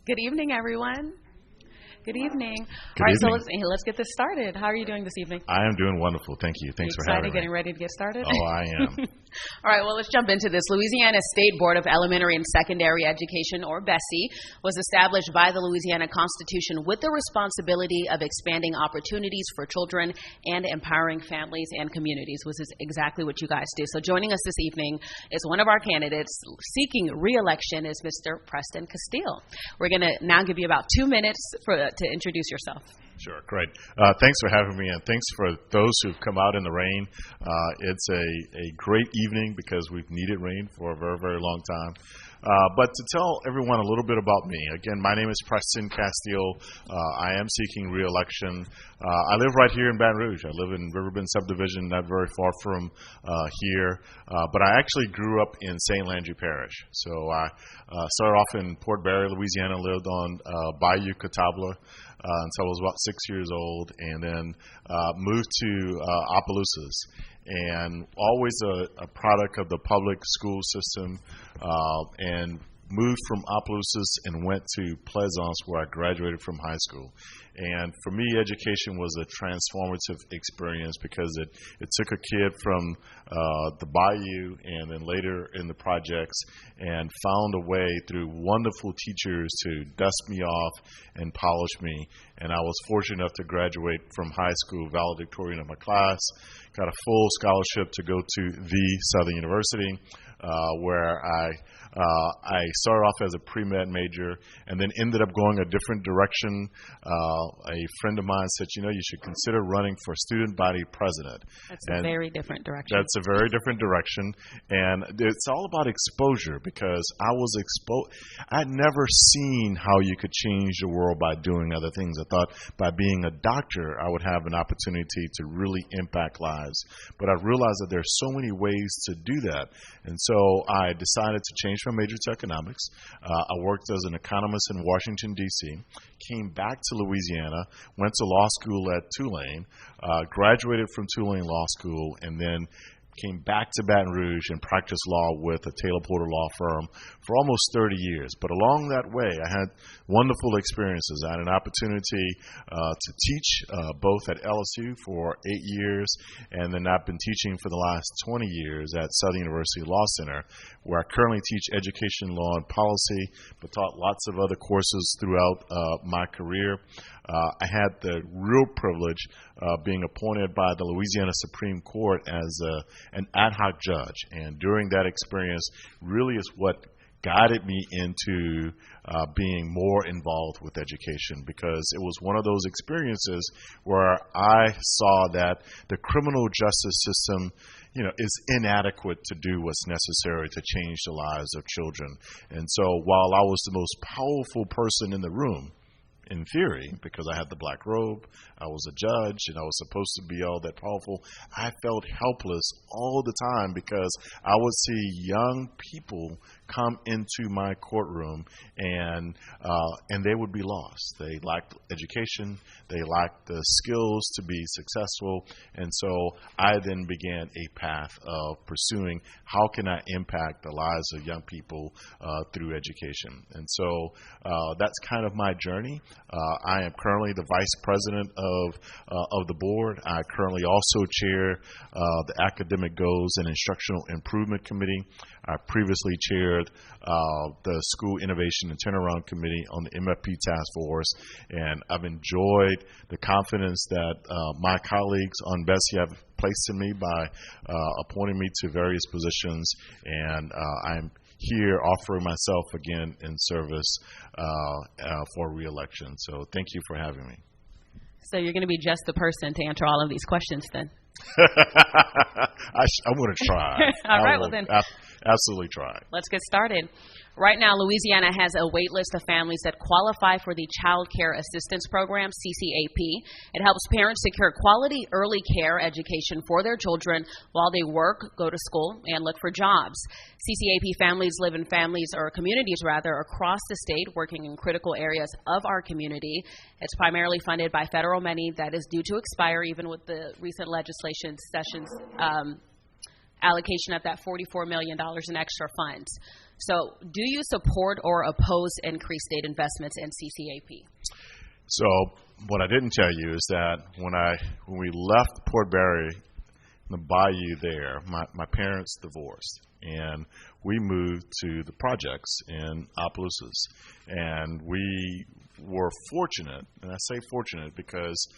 Good evening, everyone. Good evening. Good All right, evening. so let's get this started. How are you doing this evening? I am doing wonderful. Thank you. Thanks for having me. Getting ready to get started? Oh, I am. All right, well, let's jump into this. Louisiana State Board of Elementary and Secondary Education, or BESE, was established by the Louisiana Constitution with the responsibility of expanding opportunities for children and empowering families and communities, which is exactly what you guys do. So joining us this evening is one of our candidates seeking re-election is Mr. Preston Castile. We're going to now give you about 2 minutes to introduce yourself. Sure, great. Thanks for having me, and thanks for those who've come out in the rain. It's a great evening because we've needed rain for a very, very long time. But to tell everyone a little bit about me, again, my name is Preston Castile. I am seeking re-election. I live right here in Baton Rouge. I live in Riverbend Subdivision, not very far from here. But I actually grew up in St. Landry Parish. So I started off in Port Barre, Louisiana, lived on Bayou Catawba until I was about 6 years old, and then moved to Opelousas. And always a product of the public school system, and moved from Opelousas and went to Plaisance, where I graduated from high school. And for me, education was a transformative experience because it took a kid from the bayou and then later in the projects and found a way through wonderful teachers to dust me off and polish me. And I was fortunate enough to graduate from high school valedictorian of my class, got a full scholarship to go to the Southern University, where I started off as a pre-med major and then ended up going a different direction. A friend of mine said, you should consider running for student body president. That's a very different direction. That's a very different direction. And it's all about exposure because I'd never seen how you could change the world by doing other things. I thought by being a doctor, I would have an opportunity to really impact lives. But I realized that there's so many ways to do that. And so I decided to change my major to economics. I worked as an economist in Washington, D.C., came back to Louisiana, went to law school at Tulane, graduated from Tulane Law School, and then came back to Baton Rouge and practiced law with a Taylor Porter law firm for almost 30 years. But along that way, I had wonderful experiences. I had an opportunity to teach both at LSU for 8 years, and then I've been teaching for the last 20 years at Southern University Law Center, where I currently teach education, law, and policy, but taught lots of other courses throughout my career. I had the real privilege of being appointed by the Louisiana Supreme Court as an ad hoc judge. And during that experience really is what guided me into being more involved with education, because it was one of those experiences where I saw that the criminal justice system is inadequate to do what's necessary to change the lives of children. And so while I was the most powerful person in the room, in theory, because I had the black robe, I was a judge, and I was supposed to be all that powerful, I felt helpless all the time because I would see young people come into my courtroom and they would be lost. They lacked education, they lacked the skills to be successful, and so I then began a path of pursuing how can I impact the lives of young people through education. And so that's kind of my journey. I am currently the vice president of the board. I currently also chair the Academic Goals and Instructional Improvement Committee. I previously chaired the School Innovation and Turnaround Committee on the MFP Task Force, and I've enjoyed the confidence that my colleagues on BESE have placed in me by appointing me to various positions, and I'm here offering myself again in service for re-election. So thank you for having me. So you're going to be just the person to answer all of these questions then? I'm going to try. All right, well then. Absolutely try. Let's get started. Right now, Louisiana has a wait list of families that qualify for the Child Care Assistance Program, CCAP. It helps parents secure quality early care education for their children while they work, go to school, and look for jobs. CCAP families live in communities across the state, working in critical areas of our community. It's primarily funded by federal money that is due to expire even with the recent legislation sessions allocation of that $44 million in extra funds. So do you support or oppose increased state investments in CCAP? So what I didn't tell you is that when we left Port Barry, the bayou there, my parents divorced, and we moved to the projects in Opelousas. And we were fortunate, and I say fortunate because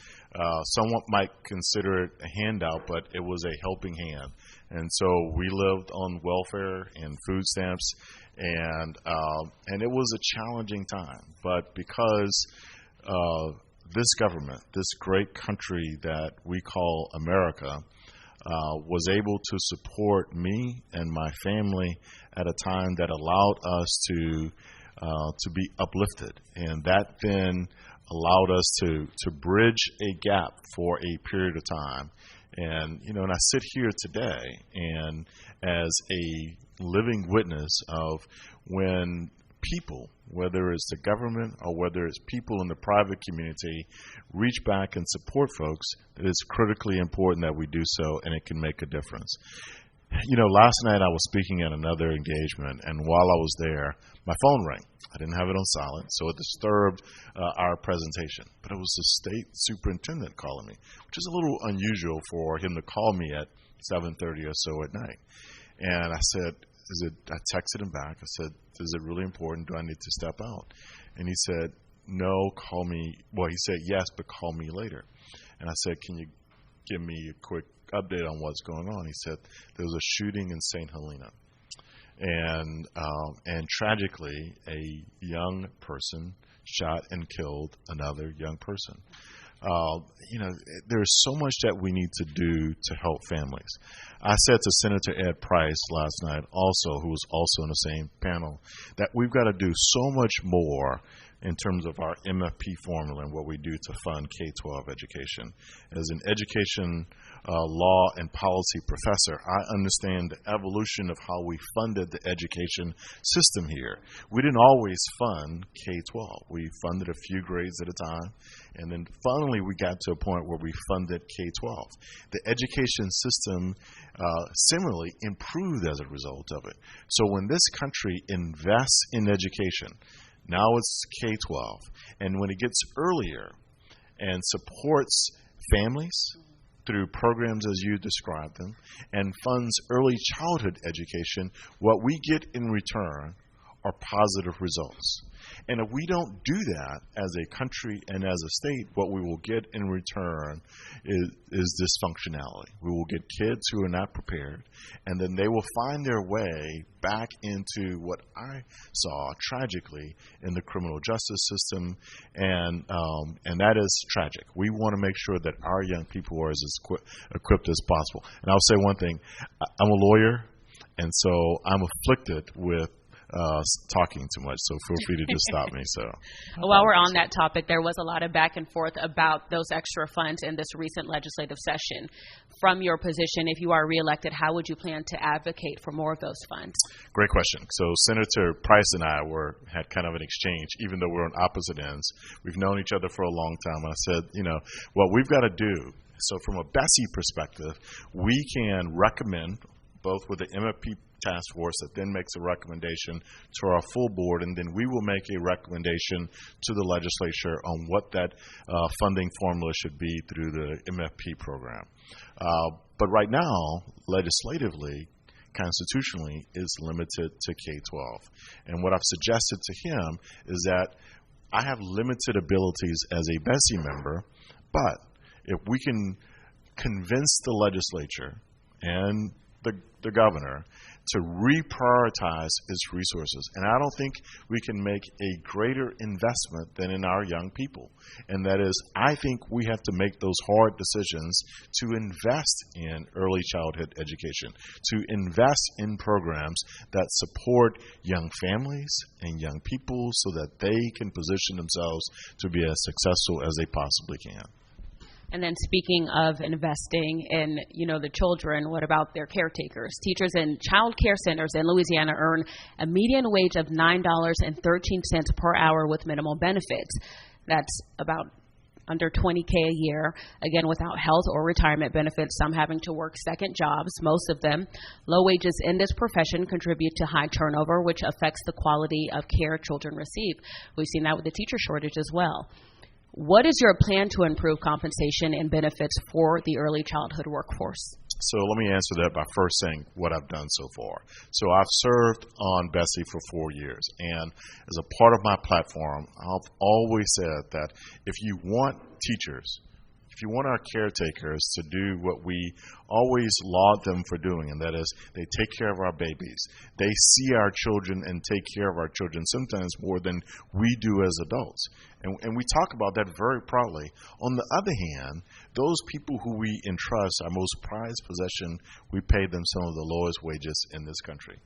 someone might consider it a handout, but it was a helping hand. And so we lived on welfare and food stamps, and it was a challenging time. But because this government, this great country that we call America, was able to support me and my family at a time that allowed us to be uplifted, and that then allowed us to bridge a gap for a period of time. And and I sit here today, and as a living witness of when people, whether it's the government or whether it's people in the private community, reach back and support folks, it is critically important that we do so, and it can make a difference. Last night I was speaking at another engagement, and while I was there, my phone rang. I didn't have it on silent, so it disturbed our presentation. But it was the state superintendent calling me, which is a little unusual for him to call me at 7:30 or so at night. And I said, I texted him back. I said, is it really important? Do I need to step out? And he said, no, call me. Well, he said, yes, but call me later. And I said, can you give me a quick update on what's going on? He said, there was a shooting in St. Helena. And tragically, a young person shot and killed another young person. There's so much that we need to do to help families. I said to Senator Ed Price last night also, who was also in the same panel, that we've got to do so much more in terms of our MFP formula and what we do to fund K-12 education. As an education law and policy professor, I understand the evolution of how we funded the education system here. We didn't always fund K-12. We funded a few grades at a time, and then finally we got to a point where we funded K-12. The education system similarly improved as a result of it. So when this country invests in education, now it's K-12, and when it gets earlier and supports families through programs as you described them, and funds early childhood education, what we get in return are positive results. And if we don't do that as a country and as a state, what we will get in return is dysfunctionality. We will get kids who are not prepared, and then they will find their way back into what I saw tragically in the criminal justice system, and that is tragic. We want to make sure that our young people are as equipped as possible. And I'll say one thing. I'm a lawyer, and so I'm afflicted with talking too much, so feel free to just stop me. So, while we're on that topic, there was a lot of back and forth about those extra funds in this recent legislative session. From your position, if you are reelected, how would you plan to advocate for more of those funds? Great question. So Senator Price and I had kind of an exchange, even though we're on opposite ends. We've known each other for a long time. And I said, what we've got to do. So from a BESE perspective, we can recommend both with the MFP task force that then makes a recommendation to our full board, and then we will make a recommendation to the legislature on what that funding formula should be through the MFP program. But right now, legislatively, constitutionally, is limited to K-12. And what I've suggested to him is that I have limited abilities as a BESE member, but if we can convince the legislature and the governor to reprioritize its resources. And I don't think we can make a greater investment than in our young people. And that is, I think we have to make those hard decisions to invest in early childhood education, to invest in programs that support young families and young people so that they can position themselves to be as successful as they possibly can. And then speaking of investing in, the children, what about their caretakers? Teachers in child care centers in Louisiana earn a median wage of $9.13 per hour with minimal benefits. That's about under 20K a year, again, without health or retirement benefits, some having to work second jobs, most of them. Low wages in this profession contribute to high turnover, which affects the quality of care children receive. We've seen that with the teacher shortage as well. What is your plan to improve compensation and benefits for the early childhood workforce? So let me answer that by first saying what I've done so far. So I've served on BESE for 4 years, and as a part of my platform, I've always said that if you want teachers, if you want our caretakers to do what we always laud them for doing, and that is they take care of our babies. They see our children and take care of our children sometimes more than we do as adults. And we talk about that very proudly. On the other hand, those people who we entrust our most prized possession, we pay them some of the lowest wages in this country.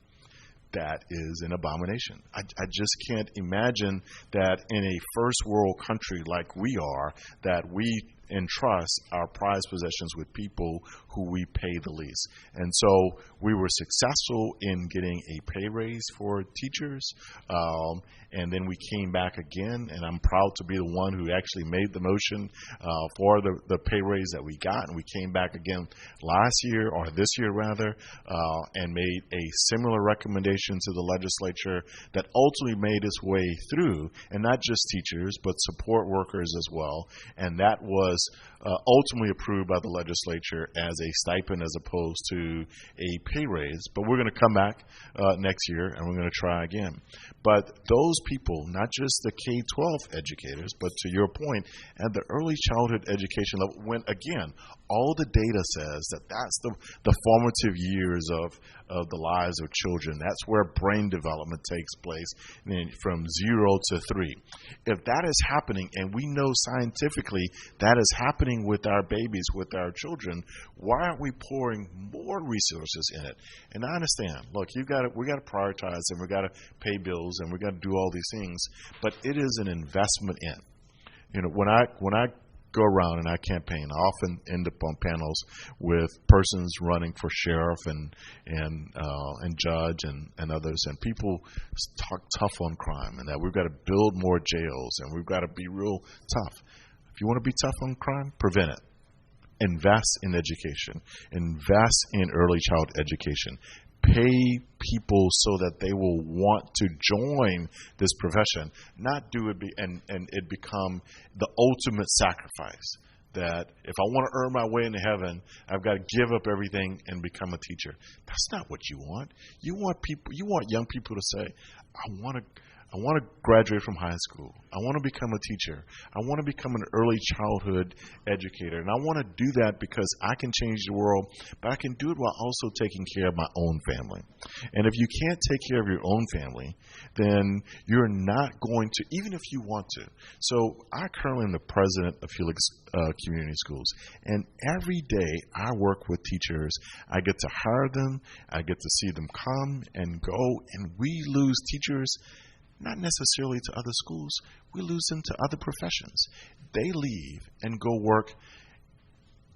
That is an abomination. I just can't imagine that in a first world country like we are, that we entrust our prized possessions with people who we pay the least. And so we were successful in getting a pay raise for teachers, and then we came back again, and I'm proud to be the one who actually made the motion for the pay raise that we got, and we came back again last year, or this year rather, and made a similar recommendation to the legislature that ultimately made its way through, and not just teachers, but support workers as well, and that was ultimately approved by the legislature as a stipend as opposed to a pay raise. But we're going to come back next year and we're going to try again. But those people, not just the K-12 educators, but to your point, at the early childhood education level, when again, all the data says that that's the formative years of the lives of children. That's where brain development takes place from 0 to 3. If that is happening, and we know scientifically that is happening with our babies, with our children, why aren't we pouring more resources in it? And I understand, look, we got to prioritize, and we got to pay bills, and we got to do all these things, but it is an investment in. You know, when I go around and I campaign, I often end up on panels with persons running for sheriff and judge and others, and people talk tough on crime, and that we've got to build more jails, and we've got to be real tough. If you want to be tough on crime, prevent it. Invest in education. Invest in early child education. Pay people so that they will want to join this profession, not do it and it become the ultimate sacrifice. That if I want to earn my way into heaven, I've got to give up everything and become a teacher. That's not what you want. You want young people to say, I want to graduate from high school. I want to become a teacher. I want to become an early childhood educator. And I want to do that because I can change the world, but I can do it while also taking care of my own family. And if you can't take care of your own family, then you're not going to, even if you want to. So I currently am the president of Felix Community Schools. And every day I work with teachers. I get to hire them. I get to see them come and go. And we lose teachers not necessarily to other schools. We lose them to other professions. They leave and go work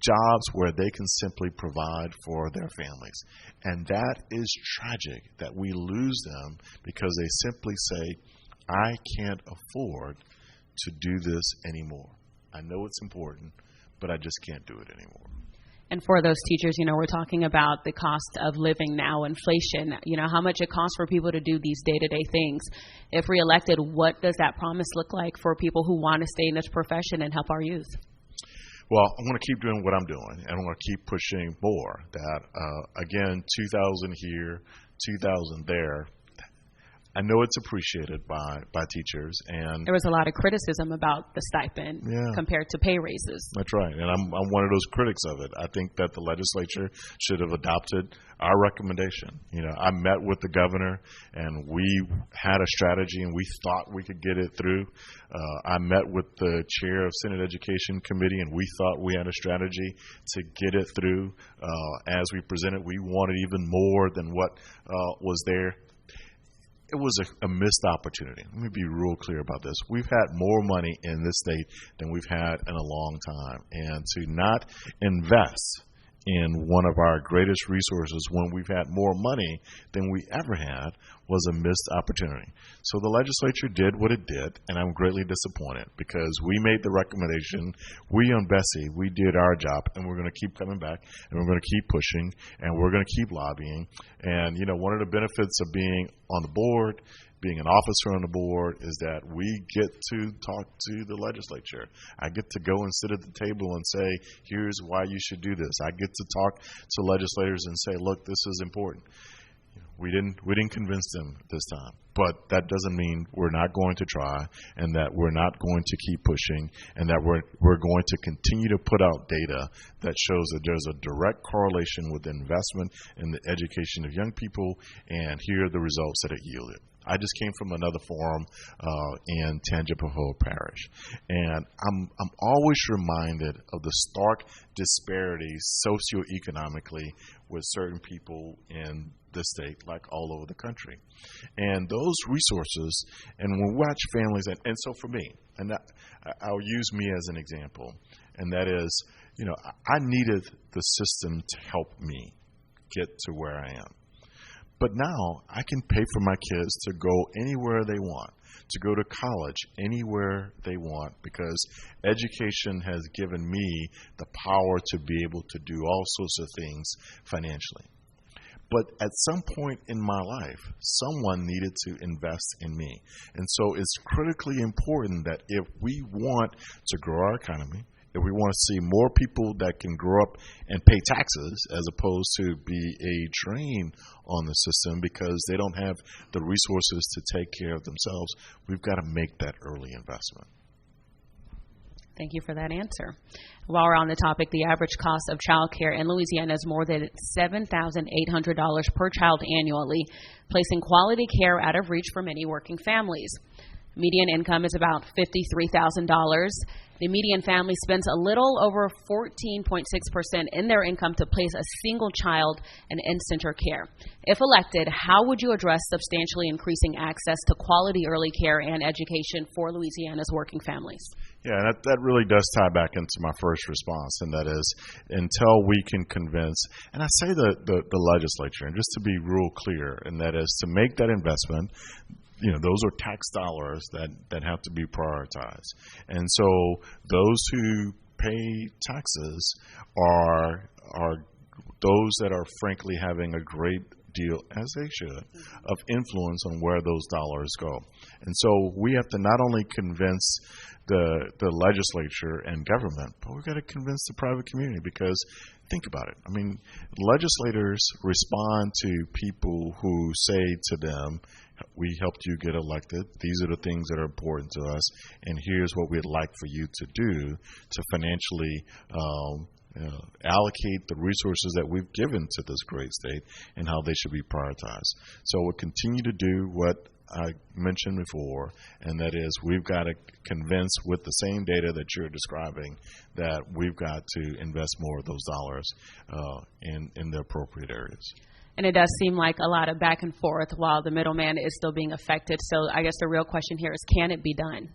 jobs where they can simply provide for their families. And that is tragic that we lose them because they simply say, I can't afford to do this anymore. I know it's important, but I just can't do it anymore. And for those teachers, we're talking about the cost of living now, inflation, how much it costs for people to do these day-to-day things. If reelected, what does that promise look like for people who want to stay in this profession and help our youth? Well, I want to keep doing what I'm doing, and I want to keep pushing more. That, again, 2,000 here, 2,000 there. I know it's appreciated by teachers, and there was a lot of criticism about the stipend compared to pay raises. That's right, and I'm one of those critics of it. I think that the legislature should have adopted our recommendation. I met with the governor, and we had a strategy, and we thought we could get it through. I met with the chair of Senate Education Committee, and we thought we had a strategy to get it through. As we presented, we wanted even more than what was there. It was a missed opportunity. Let me be real clear about this. We've had more money in this state than we've had in a long time. And to not invest in one of our greatest resources when we've had more money than we ever had was a missed opportunity. So the legislature did what it did, and I'm greatly disappointed because we made the recommendation. We on BESE, we did our job, and we're going to keep coming back, and we're going to keep pushing, and we're going to keep lobbying. And, one of the benefits of being on the board, being an officer on the board, is that we get to talk to the legislature. I get to go and sit at the table and say, here's why you should do this. I get to talk to legislators and say, look, this is important. We didn't convince them this time, but that doesn't mean we're not going to try, and that we're not going to keep pushing, and that we're going to continue to put out data that shows that there's a direct correlation with investment in the education of young people, and here are the results that it yielded. I just came from another forum in Tangipahoa Parish, and I'm always reminded of the stark disparities socioeconomically with certain people in the state, like all over the country. And those resources, and when we watch families, and so for me, and I'll use me as an example, and that is, I needed the system to help me get to where I am. But now I can pay for my kids to go anywhere they want, to go to college anywhere they want, because education has given me the power to be able to do all sorts of things financially. But at some point in my life, someone needed to invest in me. And so it's critically important that if we want to grow our economy, if we want to see more people that can grow up and pay taxes as opposed to be a drain on the system because they don't have the resources to take care of themselves, we've got to make that early investment. Thank you for that answer. While we're on the topic, the average cost of child care in Louisiana is more than $7,800 per child annually, placing quality care out of reach for many working families. Median income is about $53,000. The median family spends a little over 14.6% in their income to place a single child in in-center care. If elected, how would you address substantially increasing access to quality early care and education for Louisiana's working families? Yeah, that really does tie back into my first response, and that is until we can convince, and I say the legislature, and just to be real clear, and that is to make that investment. Those are tax dollars that have to be prioritized. And so those who pay taxes are those that are frankly having a great deal, as they should, of influence on where those dollars go. And so we have to not only convince the legislature and government, but we've got to convince the private community, because think about it. I mean, legislators respond to people who say to them, we helped you get elected. These are the things that are important to us, and here's what we'd like for you to do to financially allocate the resources that we've given to this great state and how they should be prioritized. So we'll continue to do what I mentioned before, and that is we've got to convince with the same data that you're describing that we've got to invest more of those dollars in the appropriate areas. And it does seem like a lot of back and forth while the middleman is still being affected. So I guess the real question here is, can it be done?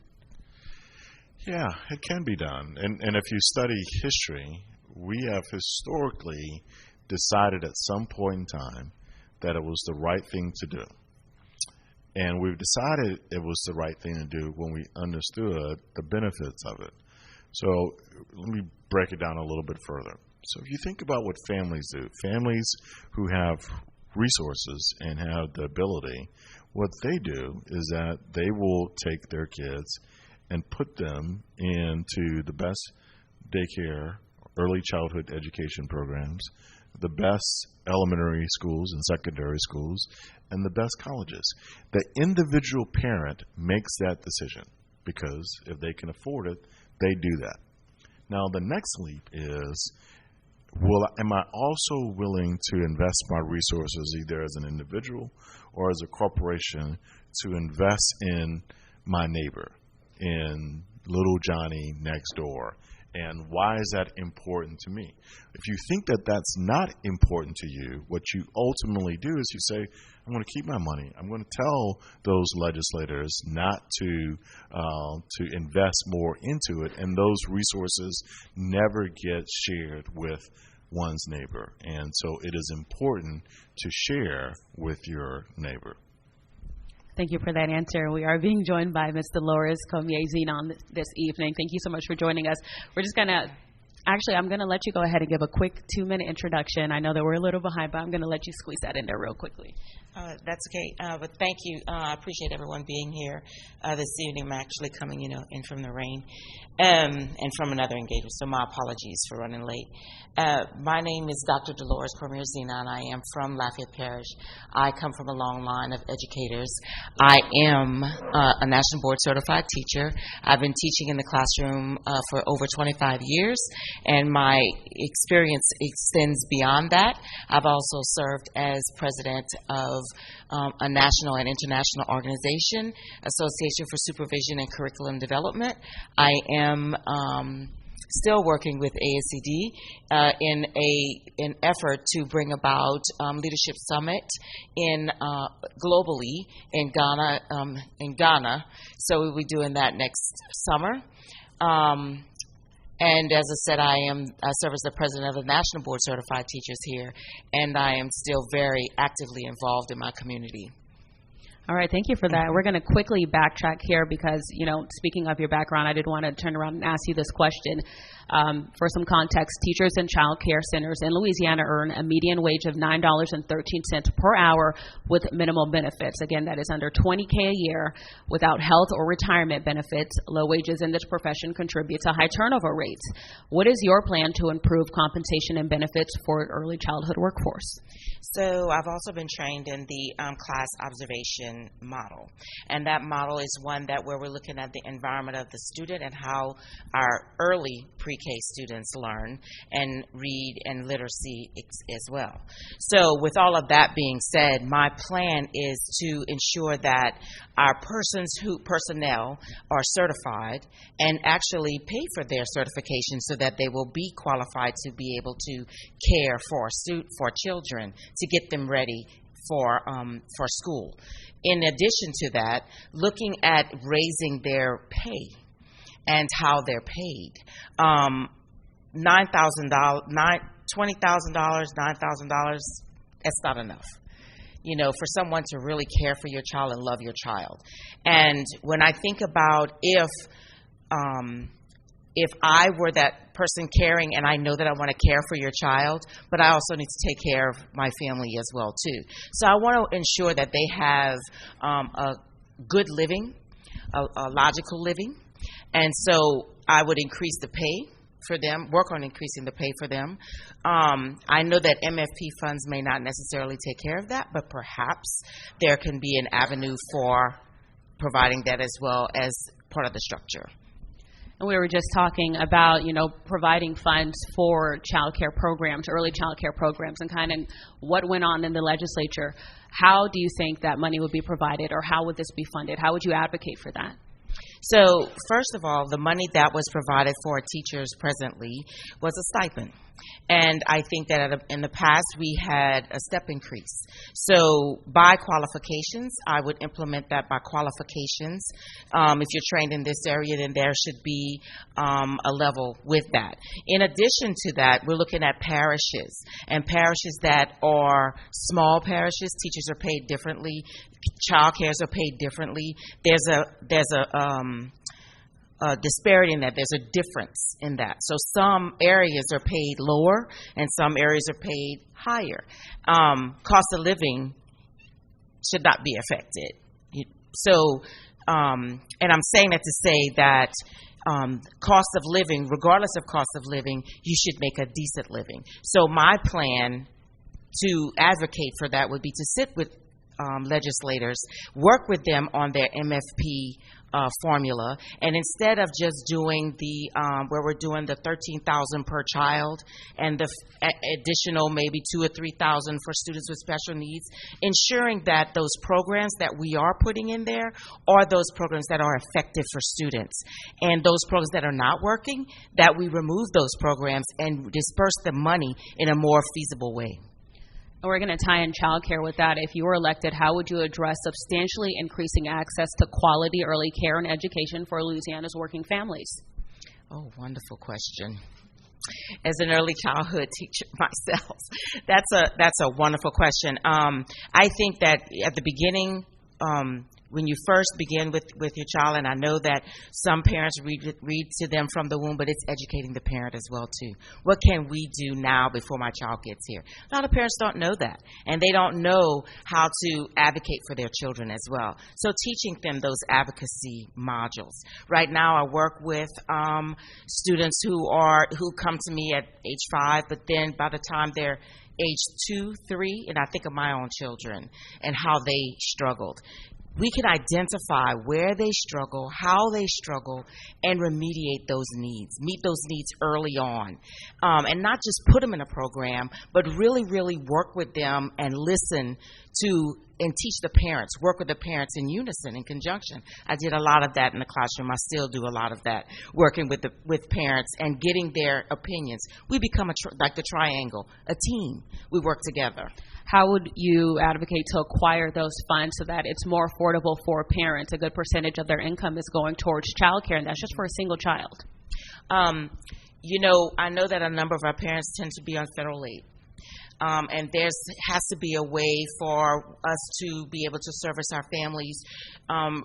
Yeah, it can be done. And if you study history, we have historically decided at some point in time that it was the right thing to do. And we've decided it was the right thing to do when we understood the benefits of it. So let me break it down a little bit further. So if you think about what families do, families who have resources and have the ability, what they do is that they will take their kids and put them into the best daycare, early childhood education programs, the best elementary schools and secondary schools, and the best colleges. The individual parent makes that decision because if they can afford it, they do that. Now, the next leap is, am I also willing to invest my resources either as an individual or as a corporation to invest in my neighbor, in little Johnny next door? And why is that important to me? If you think that that's not important to you, what you ultimately do is you say, I'm going to keep my money. I'm going to tell those legislators not to invest more into it, and those resources never get shared with one's neighbor. And so it is important to share with your neighbor. Thank you for that answer. We are being joined by Ms. Dolores Comie-Zenon this evening. Thank you so much for joining us. We're just going to, actually, I'm going to let you go ahead and give a quick 2-minute introduction. I know that we're a little behind, but I'm going to let you squeeze that in there real quickly. That's okay, but thank you. I appreciate everyone being here this evening. I'm actually coming, in from the rain and from another engagement, so my apologies for running late. My name is Dr. Dolores Comie-Zenon. I am from Lafayette Parish. I come from a long line of educators. I am a National Board Certified teacher. I've been teaching in the classroom for over 25 years, and my experience extends beyond that. I've also served as president of a national and international organization, Association for Supervision and Curriculum Development. I am still working with ASCD in an effort to bring about Leadership Summit globally in Ghana. So we'll be doing that next summer. And as I said, I serve as the president of the National Board Certified Teachers here, and I am still very actively involved in my community. All right, thank you for that. We're going to quickly backtrack here because, speaking of your background, I did want to turn around and ask you this question. For some context, teachers in child care centers in Louisiana earn a median wage of $9.13 per hour with minimal benefits. Again, that is under $20K a year without health or retirement benefits. Low wages in this profession contribute to high turnover rates. What is your plan to improve compensation and benefits for early childhood workforce? So I've also been trained in the class observation model, and that model is one where we're looking at the environment of the student and how our early pre-K students learn and read and literacy as well. So with all of that being said, my plan is to ensure that our personnel are certified and actually pay for their certification so that they will be qualified to be able to care for children, to get them ready for school. In addition to that, looking at raising their pay and how they're paid. $20,000, $9,000, that's not enough. For someone to really care for your child and love your child. And when I think about if I were that person caring, and I know that I want to care for your child, but I also need to take care of my family as well too. So I want to ensure that they have a good living, a logical living, and so I would increase the pay for them, work on increasing the pay for them. I know that MFP funds may not necessarily take care of that, but perhaps there can be an avenue for providing that as well as part of the structure. And we were just talking about, providing funds for child care programs, early child care programs, and kind of what went on in the legislature. How do you think that money would be provided, or how would this be funded? How would you advocate for that? So, first of all, the money that was provided for teachers presently was a stipend. And I think that in the past we had a step increase. So by qualifications, I would implement that by qualifications. If you're trained in this area, then there should be a level with that. In addition to that, we're looking at parishes, and parishes that are small parishes, teachers are paid differently, child cares are paid differently. There's a disparity in that. There's a difference in that. So some areas are paid lower and some areas are paid higher. Cost of living should not be affected. So, and I'm saying that to say that cost of living, regardless of cost of living, you should make a decent living. So my plan to advocate for that would be to sit with legislators, work with them on their MFP formula, and instead of just doing the where we're doing the $13,000 per child and the additional maybe $2,000 or $3,000 for students with special needs, ensuring that those programs that we are putting in there are those programs that are effective for students, and those programs that are not working, that we remove those programs and disperse the money in a more feasible way. And we're going to tie in childcare with that. If you were elected, how would you address substantially increasing access to quality early care and education for Louisiana's working families? Oh, wonderful question. As an early childhood teacher myself, that's a wonderful question. I think that at the beginning, when you first begin with your child, and I know that some parents read to them from the womb, but it's educating the parent as well too. What can we do now before my child gets here? A lot of parents don't know that, and they don't know how to advocate for their children as well. So teaching them those advocacy modules. Right now, I work with students who come to me at age 5, but then by the time they're age 2, 3, and I think of my own children and how they struggled. We can identify where they struggle, how they struggle, and remediate those needs, meet those needs early on. And not just put them in a program, but really, really work with them and listen to and teach the parents, work with the parents in unison, in conjunction. I did a lot of that in the classroom. I still do a lot of that, working with parents and getting their opinions. We become like the triangle, a team. We work together. How would you advocate to acquire those funds so that it's more affordable for parents? A good percentage of their income is going towards childcare, and that's just for a single child. I know that a number of our parents tend to be on federal aid. And there has to be a way for us to be able to service our families,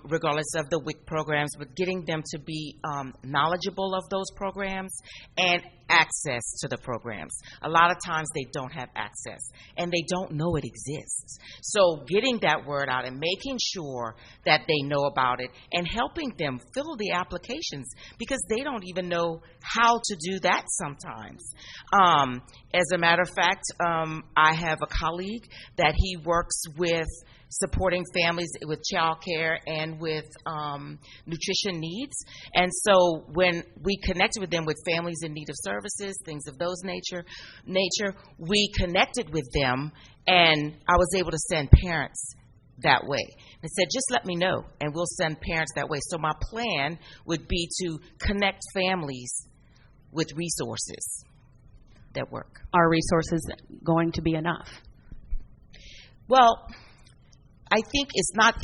regardless of the WIC programs, but getting them to be knowledgeable of those programs and access to the programs. A lot of times they don't have access and they don't know it exists. So getting that word out and making sure that they know about it and helping them fill the applications, because they don't even know how to do that sometimes. As a matter of fact, I have a colleague that he works with supporting families with child care and with nutrition needs. And so when we connected with them with families in need of services, things of those nature, we connected with them, and I was able to send parents that way. They said, just let me know, and we'll send parents that way. So my plan would be to connect families with resources that work. Are resources going to be enough? Well, I think it's not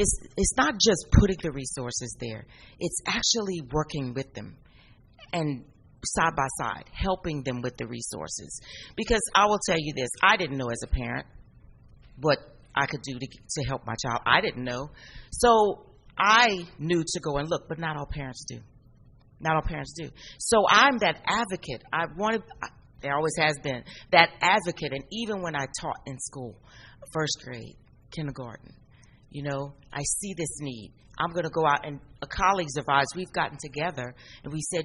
just putting the resources there. It's actually working with them and side by side, helping them with the resources. Because I will tell you this, I didn't know as a parent what I could do to help my child. I didn't know. So I knew to go and look, but not all parents do. Not all parents do. So I'm that advocate. There always has been that advocate. And even when I taught in school, first grade, kindergarten, I see this need. I'm going to go out, and colleagues of ours, we've gotten together, and we said,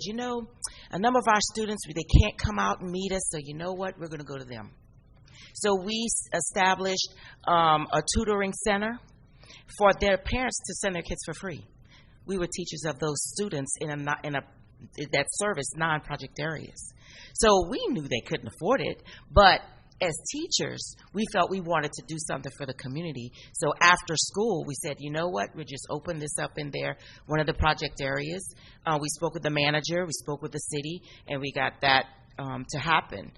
a number of our students, they can't come out and meet us, so you know what? We're going to go to them. So we established a tutoring center for their parents to send their kids for free. We were teachers of those students that service non-project areas. So we knew they couldn't afford it, but as teachers, we felt we wanted to do something for the community. So after school, we said, you know what, we'll just open this up in one of the project areas. We spoke with the manager, we spoke with the city, and we got that to happen.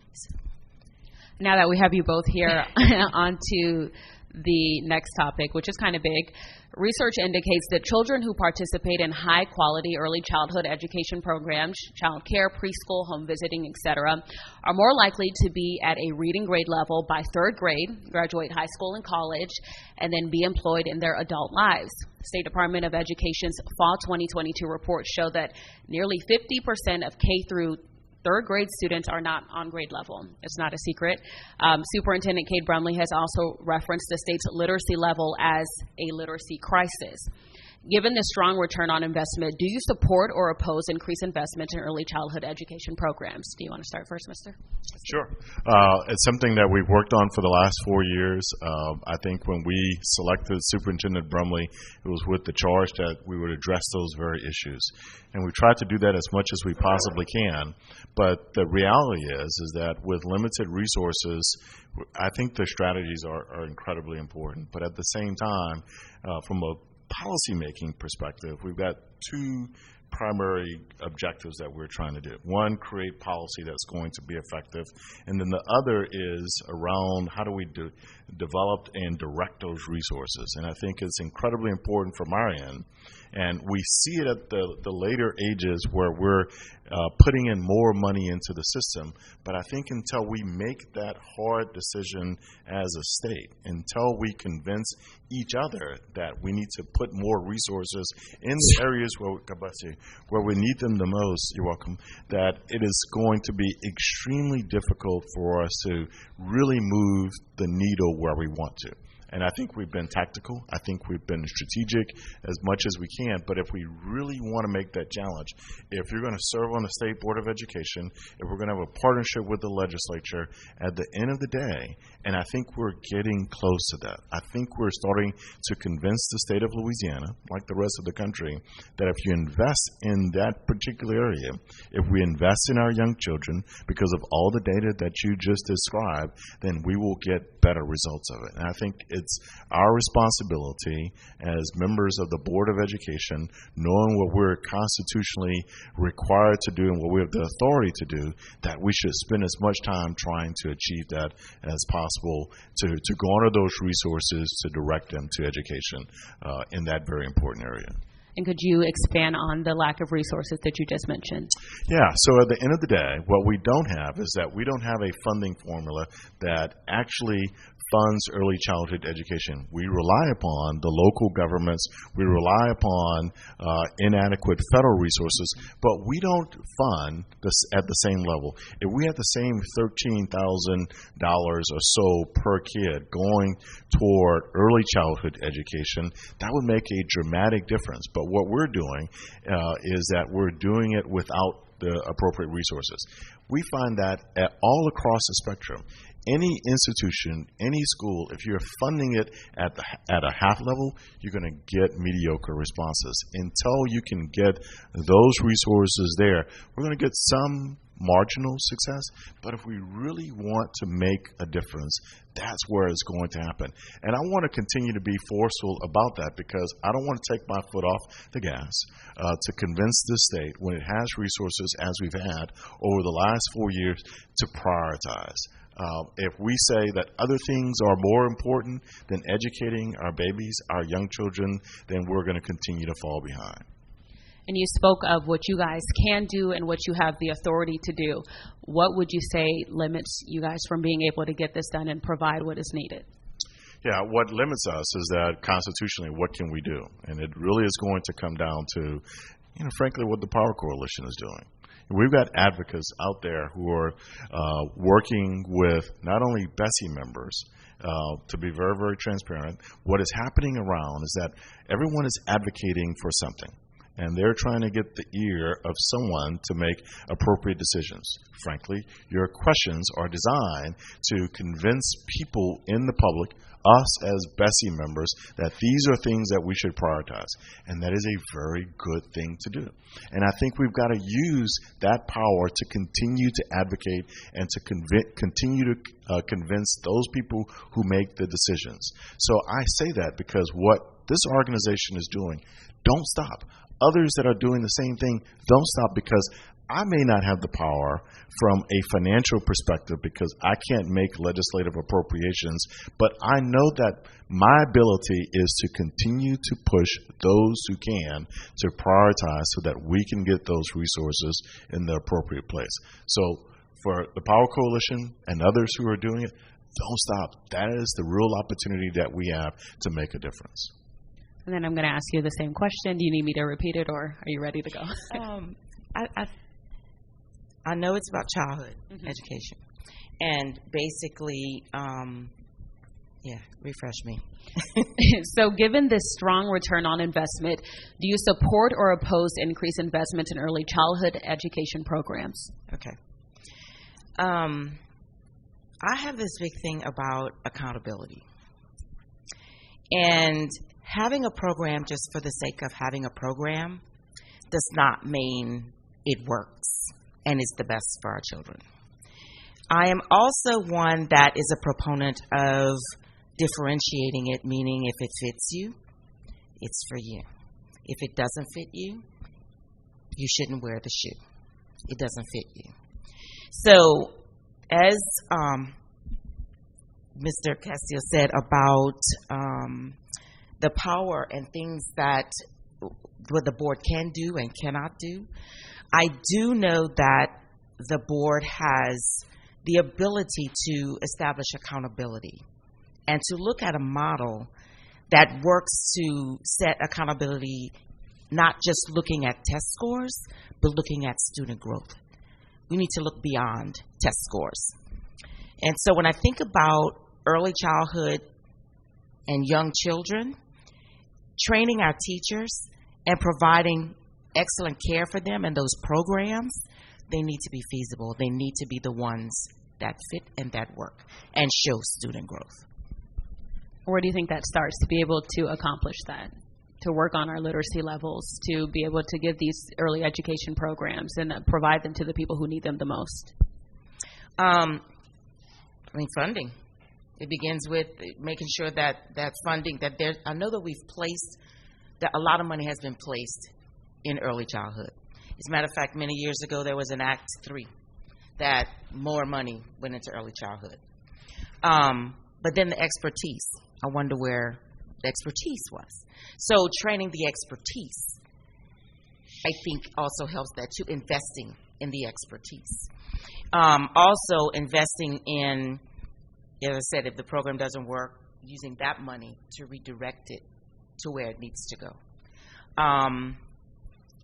Now that we have you both here, on to the next topic, which is kind of big. Research indicates that children who participate in high-quality early childhood education programs, child care, preschool, home visiting, etc., are more likely to be at a reading grade level by third grade, graduate high school and college, and then be employed in their adult lives. State Department of Education's Fall 2022 reports show that nearly 50% of K through third grade students are not on grade level. It's not a secret. Superintendent Kate Brumley has also referenced the state's literacy level as a literacy crisis. Given the strong return on investment, do you support or oppose increased investment in early childhood education programs? Do you want to start first, Mr.? Sure. It's something that we've worked on for the last 4 years. I think when we selected Superintendent Brumley, it was with the charge that we would address those very issues. And we tried to do that as much as we possibly can. But the reality is that with limited resources, I think the strategies are incredibly important. But at the same time, from a policymaking perspective, we've got two primary objectives that we're trying to do. One, create policy that's going to be effective, and then the other is around how do we develop and direct those resources. And I think it's incredibly important from our end And we see it at the later ages where we're putting in more money into the system. But I think until we make that hard decision as a state, until we convince each other that we need to put more resources in the areas where we need them the most, you're welcome, that it is going to be extremely difficult for us to really move the needle where we want to. And I think we've been tactical. I think we've been strategic as much as we can. But if we really want to make that challenge, if you're going to serve on the State Board of Education, if we're going to have a partnership with the legislature, at the end of the day, and I think we're getting close to that, I think we're starting to convince the state of Louisiana, like the rest of the country, that if you invest in that particular area, if we invest in our young children because of all the data that you just described, then we will get better results of it. And I think it's our responsibility as members of the Board of Education, knowing what we're constitutionally required to do and what we have the authority to do, that we should spend as much time trying to achieve that as possible, to garner those resources, to direct them to education in that very important area. And could you expand on the lack of resources that you just mentioned? Yeah, so at the end of the day, what we don't have is that we don't have a funding formula that actually funds early childhood education. We rely upon the local governments. We rely upon inadequate federal resources, but we don't fund this at the same level. If we had the same $13,000 or so per kid going toward early childhood education, that would make a dramatic difference. But what we're doing is that we're doing it without the appropriate resources. We find that all across the spectrum. Any institution, any school, if you're funding it at a half level, you're going to get mediocre responses. Until you can get those resources there, we're going to get some marginal success. But if we really want to make a difference, that's where it's going to happen. And I want to continue to be forceful about that, because I don't want to take my foot off the gas to convince the state, when it has resources as we've had over the last 4 years, to prioritize. If we say that other things are more important than educating our babies, our young children, then we're going to continue to fall behind. And you spoke of what you guys can do and what you have the authority to do. What would you say limits you guys from being able to get this done and provide what is needed? Yeah, what limits us is that constitutionally, what can we do? And it really is going to come down to, frankly, what the Power Coalition is doing. We've got advocates out there who are working with not only BESE members, to be very, very transparent. What is happening around is that everyone is advocating for something, and they're trying to get the ear of someone to make appropriate decisions. Frankly, your questions are designed to convince people in the public, us as BESE members, that these are things that we should prioritize. And that is a very good thing to do. And I think we've got to use that power to continue to advocate and to continue to convince those people who make the decisions. So I say that because what this organization is doing, don't stop. Others that are doing the same thing, don't stop, because I may not have the power from a financial perspective because I can't make legislative appropriations, but I know that my ability is to continue to push those who can to prioritize so that we can get those resources in the appropriate place. So for the Power Coalition and others who are doing it, don't stop. That is the real opportunity that we have to make a difference. And then I'm going to ask you the same question. Do you need me to repeat it, or are you ready to go? I know it's about childhood education. And basically, refresh me. So given this strong return on investment, do you support or oppose increased investment in early childhood education programs? Okay. I have this big thing about accountability. And having a program just for the sake of having a program does not mean it works and is the best for our children. I am also one that is a proponent of differentiating it, meaning if it fits you, it's for you. If it doesn't fit you, you shouldn't wear the shoe. It doesn't fit you. So as Mr. Castillo said about the power and things that what the board can do and cannot do. I do know that the board has the ability to establish accountability and to look at a model that works to set accountability, not just looking at test scores, but looking at student growth. We need to look beyond test scores. And so when I think about early childhood and young children, training our teachers and providing excellent care for them and those programs, they need to be feasible. They need to be the ones that fit and that work and show student growth. Where do you think that starts to be able to accomplish that? To work on our literacy levels, to be able to give these early education programs and provide them to the people who need them the most? Funding. It begins with making sure that funding, that there, I know that we've placed, that a lot of money has been placed in early childhood. As a matter of fact, many years ago, there was an Act 3 that more money went into early childhood. But then the expertise, I wonder where the expertise was. So training the expertise, I think, also helps that too, investing in the expertise. Also investing in, as I said, if the program doesn't work, using that money to redirect it to where it needs to go.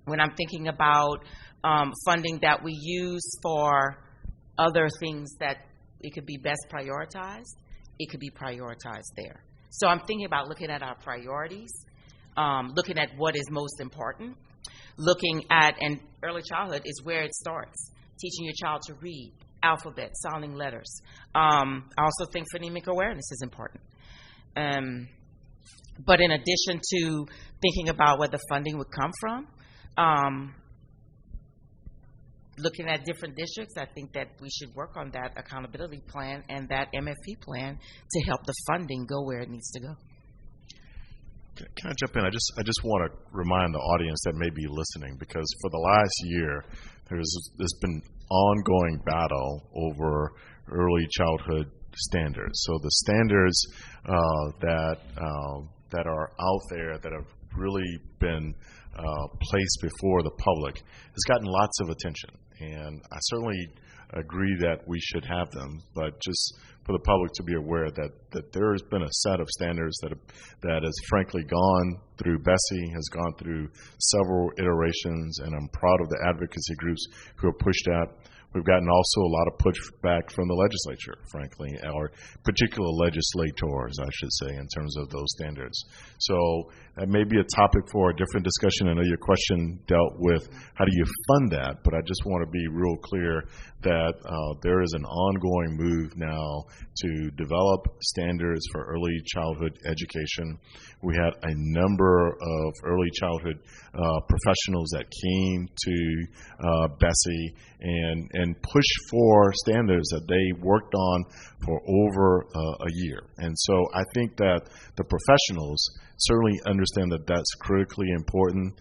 When I'm thinking about funding that we use for other things that it could be best prioritized, it could be prioritized there. So I'm thinking about looking at our priorities, looking at what is most important, looking at, and early childhood is where it starts, teaching your child to read, alphabet, sounding letters. I also think phonemic awareness is important. But in addition to thinking about where the funding would come from, looking at different districts, I think that we should work on that accountability plan and that MFP plan to help the funding go where it needs to go. Can I jump in? I just want to remind the audience that may be listening, because for the last year, there's been ongoing battle over early childhood standards. So the standards that are out there that have really been placed before the public has gotten lots of attention, and I certainly agree that we should have them, but just for the public to be aware that there has been a set of standards that has frankly gone through BESE, has gone through several iterations, and I'm proud of the advocacy groups who have pushed that. We've gotten also a lot of pushback from the legislature, frankly, or particular legislators, I should say, in terms of those standards. So that may be a topic for a different discussion. I know your question dealt with how do you fund that, but I just want to be real clear that there is an ongoing move now to develop standards for early childhood education. We had a number of early childhood professionals that came to BESE and pushed for standards that they worked on for over a year. And so I think that the professionals certainly understand that that's critically important,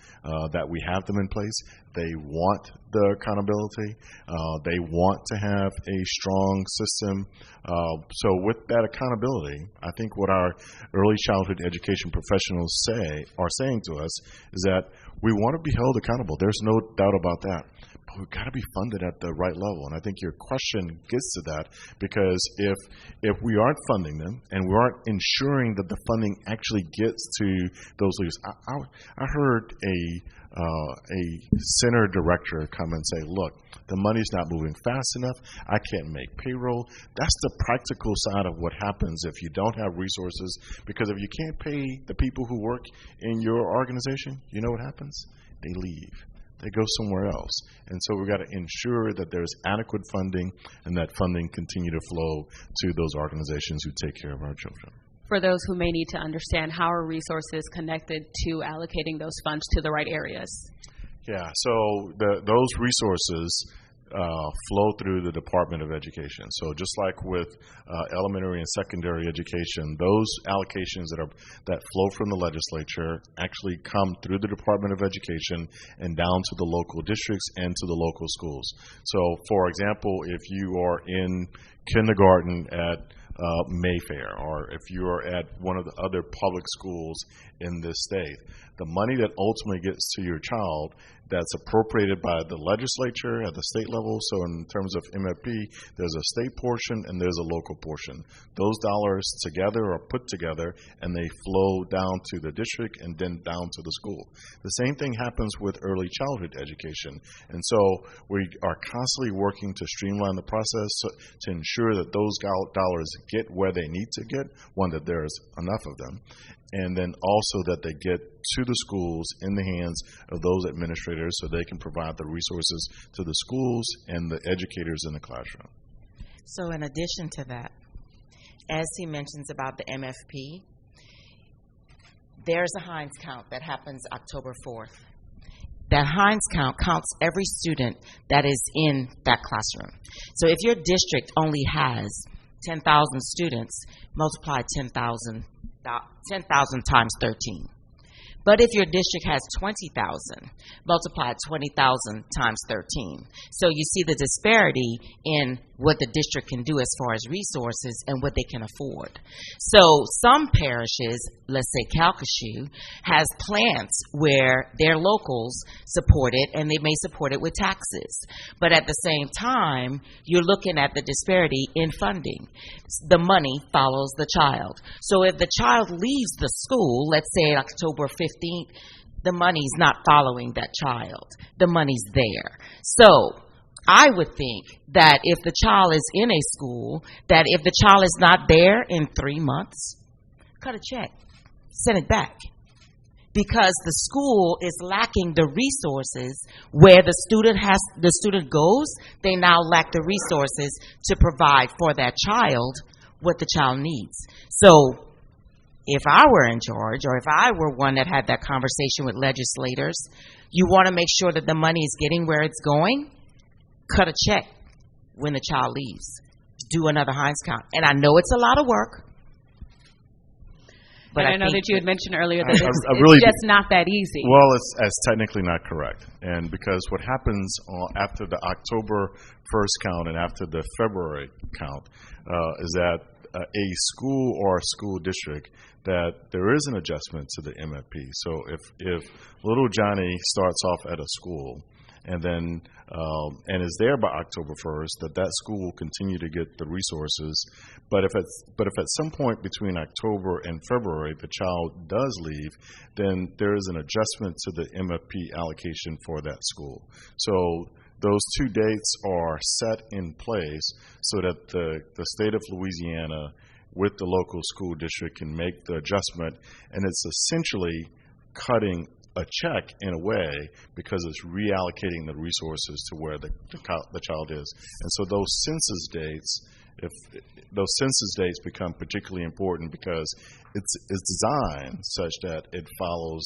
that we have them in place. They want the accountability. They want to have a strong system. So with that accountability, I think what our early childhood education professionals are saying to us is that we want to be held accountable. There's no doubt about that. But we've got to be funded at the right level. And I think your question gets to that, because if we aren't funding them and we aren't ensuring that the funding actually gets to those leaders, I heard a center director come and say, look, the money's not moving fast enough. I can't make payroll. That's the practical side of what happens if you don't have resources, because if you can't pay the people who work in your organization, you know what happens? They leave. They go somewhere else. And so we've got to ensure that there's adequate funding and that funding continue to flow to those organizations who take care of our children. For those who may need to understand, how are resources connected to allocating those funds to the right areas? Yeah, so those resources flow through the Department of Education. So just like with elementary and secondary education, those allocations that flow from the legislature actually come through the Department of Education and down to the local districts and to the local schools. So for example, if you are in kindergarten at Mayfair, or if you're at one of the other public schools in this state, the money that ultimately gets to your child that's appropriated by the legislature at the state level. So in terms of MFP, there's a state portion and there's a local portion. Those dollars together are put together and they flow down to the district and then down to the school. The same thing happens with early childhood education. And so we are constantly working to streamline the process to ensure that those dollars get where they need to get, one, that there's enough of them, and then also that they get to the schools in the hands of those administrators so they can provide the resources to the schools and the educators in the classroom. So in addition to that, as he mentions about the MFP, there's a Heinz count that happens October 4th. That Heinz count counts every student that is in that classroom. So if your district only has 10,000 students, multiply 10,000 times 13. But if your district has 20,000, multiply 20,000 times 13. So you see the disparity in what the district can do as far as resources and what they can afford. So some parishes, let's say Calcasieu, has plants where their locals support it and they may support it with taxes. But at the same time, you're looking at the disparity in funding. The money follows the child. So if the child leaves the school, let's say October 15th, the money's not following that child. The money's there. So I would think that if the child is in a school, that if the child is not there in 3 months, cut a check, send it back. Because the school is lacking the resources where the student goes, they now lack the resources to provide for that child what the child needs. So if I were in charge, or if I were one that had that conversation with legislators, you want to make sure that the money is getting where it's going. Cut a check when the child leaves. Do another Heinz count. And I know it's a lot of work. But I know that you had mentioned earlier that it's just not that easy. Well, it's technically not correct. And because what happens after the October 1st count and after the February count is that a school or a school district, that there is an adjustment to the MFP. So if little Johnny starts off at a school and then and is there by October 1st, that school will continue to get the resources. But if at some point between October and February the child does leave, then there is an adjustment to the MFP allocation for that school. So those two dates are set in place so that the state of Louisiana with the local school district can make the adjustment, and it's essentially cutting a check in a way because it's reallocating the resources to where the child is. And so those census dates become particularly important because it's designed such that it follows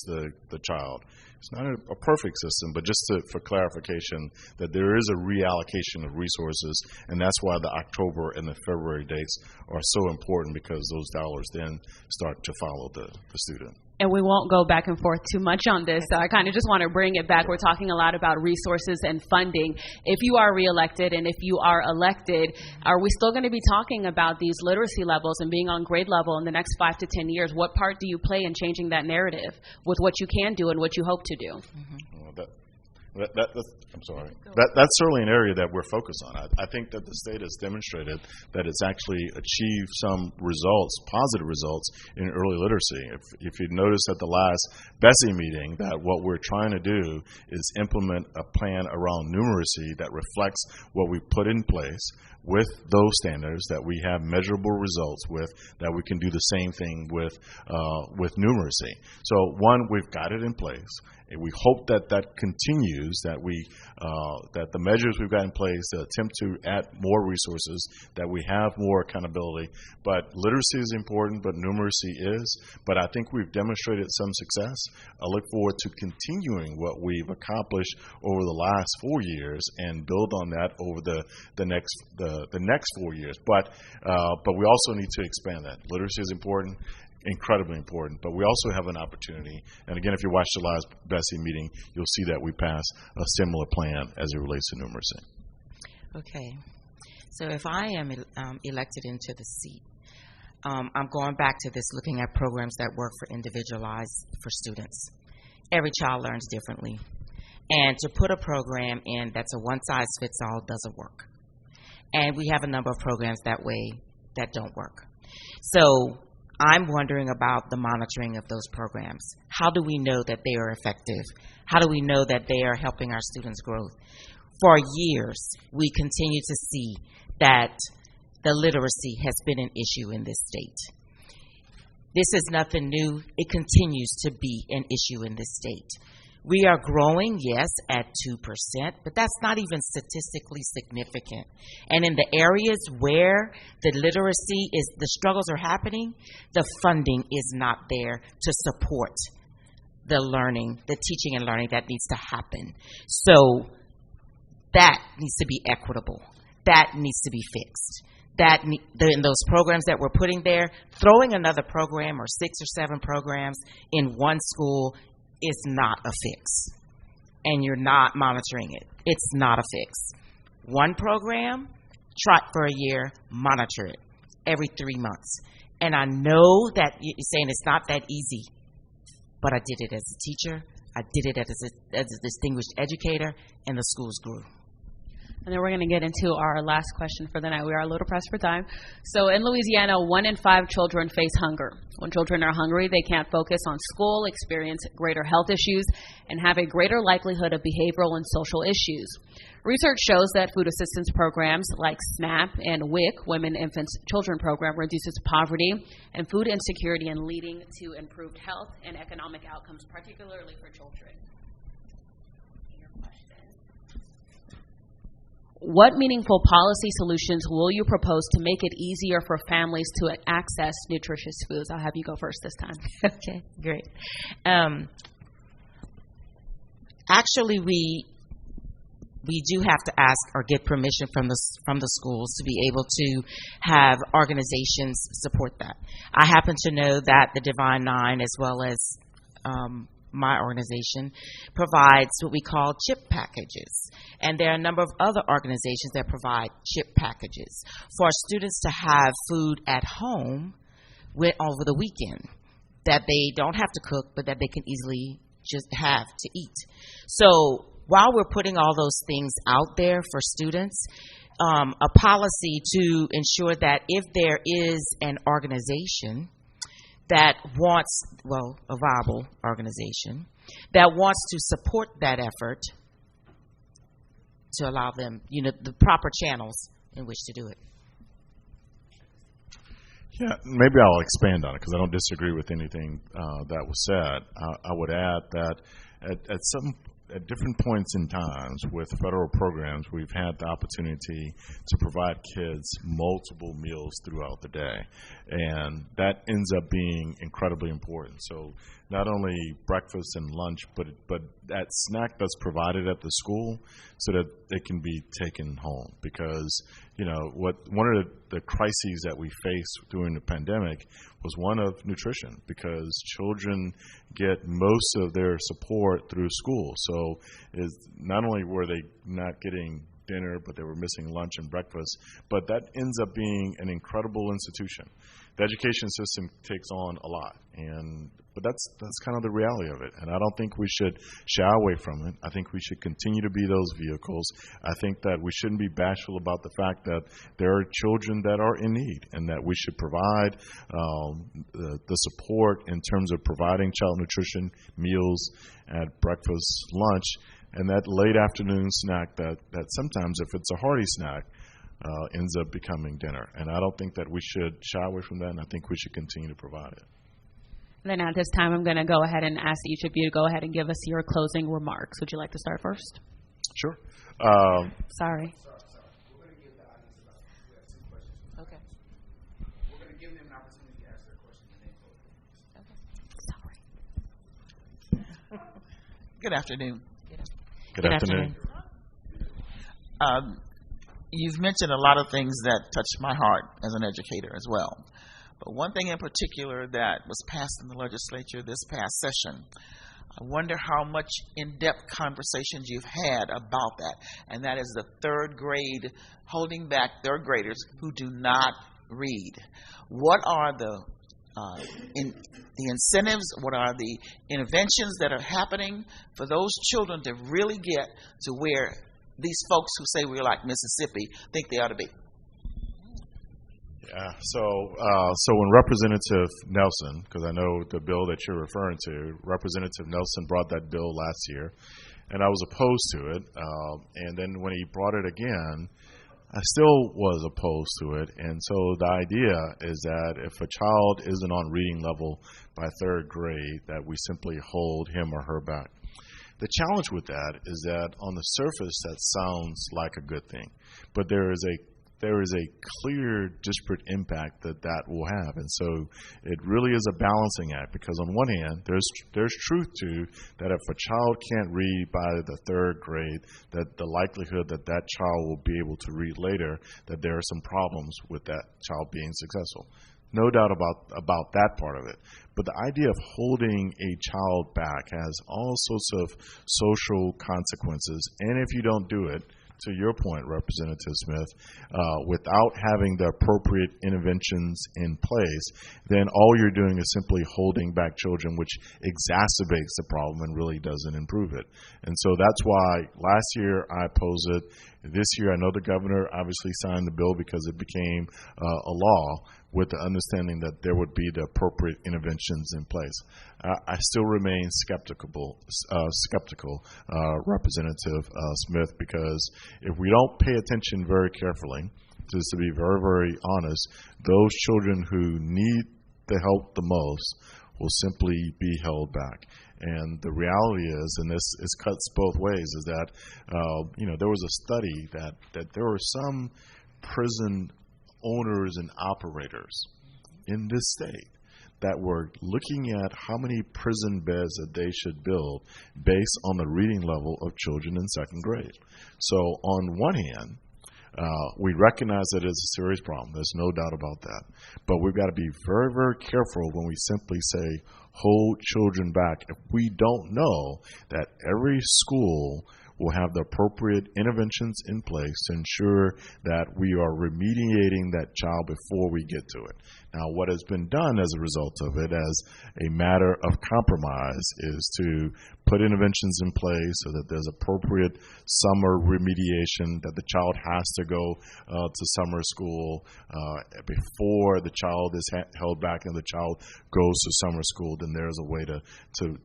the child. It's not a perfect system, but just for clarification, that there is a reallocation of resources, and that's why the October and the February dates are so important, because those dollars then start to follow the student. And we won't go back and forth too much on this, so I kind of just want to bring it back. We're talking a lot about resources and funding. If you are reelected and if you are elected, are we still going to be talking about these literacy levels and being on grade level in the next 5 to 10 years? What part do you play in changing that narrative with what you can do and what you hope to do? Mm-hmm. That's certainly an area that we're focused on. I think that the state has demonstrated that it's actually achieved some results, positive results, in early literacy. If you notice at the last BESE meeting, that what we're trying to do is implement a plan around numeracy that reflects what we put in place with those standards, that we have measurable results with, that we can do the same thing with numeracy. So one, we've got it in place. And we hope that continues, that that the measures we've got in place attempt to add more resources, that we have more accountability. But literacy is important, but numeracy is. But I think we've demonstrated some success. I look forward to continuing what we've accomplished over the last 4 years and build on that over the next 4 years. But we also need to expand that. Literacy is important. Incredibly important, but we also have an opportunity. And again, if you watch the last BESE meeting, you'll see that we passed a similar plan as it relates to numeracy. Okay, so if I am elected into the seat, I'm going back to this, looking at programs that work for individualized for students. Every child learns differently. And to put a program in that's a one-size-fits-all doesn't work. And we have a number of programs that way that don't work. So I'm wondering about the monitoring of those programs. How do we know that they are effective? How do we know that they are helping our students' growth? For years, we continue to see that the literacy has been an issue in this state. This is nothing new. It continues to be an issue in this state. We are growing, yes, at 2%, but that's not even statistically significant. And in the areas where the literacy is, the struggles are happening, the funding is not there to support the learning, the teaching and learning that needs to happen. So that needs to be equitable. That needs to be fixed. In those programs that we're putting there, throwing another program or 6 or 7 programs in one school is not a fix. And you're not monitoring it. It's not a fix. One program, try it for a year, monitor it every 3 months. And I know that you're saying it's not that easy, but I did it as a teacher, I did it as a distinguished educator, and the schools grew. And then we're going to get into our last question for the night. We are a little pressed for time. So in Louisiana, 1 in 5 children face hunger. When children are hungry, they can't focus on school, experience greater health issues, and have a greater likelihood of behavioral and social issues. Research shows that food assistance programs like SNAP and WIC, Women, Infants, Children Program, reduces poverty and food insecurity and leading to improved health and economic outcomes, particularly for children. What meaningful policy solutions will you propose to make it easier for families to access nutritious foods? I'll have you go first this time. Okay, great. Actually, we do have to ask or get permission from the schools to be able to have organizations support that. I happen to know that the Divine Nine, as well as my organization, provides what we call chip packages. And there are a number of other organizations that provide chip packages for students to have food at home over the weekend that they don't have to cook, but that they can easily just have to eat. So while we're putting all those things out there for students, a policy to ensure that if there is an organization that wants, a viable organization, that wants to support that effort, to allow them, the proper channels in which to do it. Yeah, maybe I'll expand on it because I don't disagree with anything that was said. I would add that at different points in times with federal programs, we've had the opportunity to provide kids multiple meals throughout the day, and that ends up being incredibly important. So not only breakfast and lunch, but that snack that's provided at the school so that it can be taken home. Because one of the crises that we faced during the pandemic was one of nutrition, because children get most of their support through school. So not only were they not getting dinner, but they were missing lunch and breakfast. But that ends up being an incredible institution. The education system takes on a lot, but that's kind of the reality of it. And I don't think we should shy away from it. I think we should continue to be those vehicles. I think that we shouldn't be bashful about the fact that there are children that are in need, and that we should provide the support in terms of providing child nutrition meals at breakfast, lunch, and that late afternoon snack that sometimes, if it's a hearty snack, ends up becoming dinner. And I don't think that we should shy away from that, and I think we should continue to provide it. Then at this time, I'm going to go ahead and ask each of you to go ahead and give us your closing remarks. Would you like to start first? Sure. Sorry. We're going to give the audience we have 2 questions. Okay. We're going to give them an opportunity to ask their question and then close. Okay. Sorry. Good afternoon. Good afternoon. You've mentioned a lot of things that touch my heart as an educator as well. But one thing in particular that was passed in the legislature this past session, I wonder how much in-depth conversations you've had about that, and that is the 3rd grade, holding back 3rd graders who do not read. What are the the incentives? What are the interventions that are happening for those children to really get to where these folks who say we're like Mississippi think they ought to be? Yeah. So when Representative Nelson, because I know the bill that you're referring to, Representative Nelson brought that bill last year, and I was opposed to it. And then when he brought it again, I still was opposed to it. And so the idea is that if a child isn't on reading level by third grade, that we simply hold him or her back. The challenge with that is that on the surface, that sounds like a good thing, but there is a clear disparate impact that will have. And so it really is a balancing act, because on one hand, there's truth to that if a child can't read by the third grade, that the likelihood that that child will be able to read later, that there are some problems with that child being successful. No doubt about that part of it. But the idea of holding a child back has all sorts of social consequences. And if you don't do it, to your point, Representative Smith, without having the appropriate interventions in place, then all you're doing is simply holding back children, which exacerbates the problem and really doesn't improve it. And so that's why last year I opposed it. This year I know the governor obviously signed the bill because it became a law, with the understanding that there would be the appropriate interventions in place. I still remain skeptical, Representative Smith, because if we don't pay attention very carefully, just to be very, very honest, those children who need the help the most will simply be held back. And the reality is, and this cuts both ways, is that there was a study that there were some prison owners and operators in this state that were looking at how many prison beds that they should build based on the reading level of children in second grade. So on one hand, we recognize that it's a serious problem. There's no doubt about that. But we've got to be very, very careful when we simply say hold children back if we don't know that every school will have the appropriate interventions in place to ensure that we are remediating that child before we get to it. Now, what has been done as a result of it, as a matter of compromise, is to put interventions in place so that there's appropriate summer remediation, that the child has to go to summer school before the child is held back and the child goes to summer school. Then there's a way to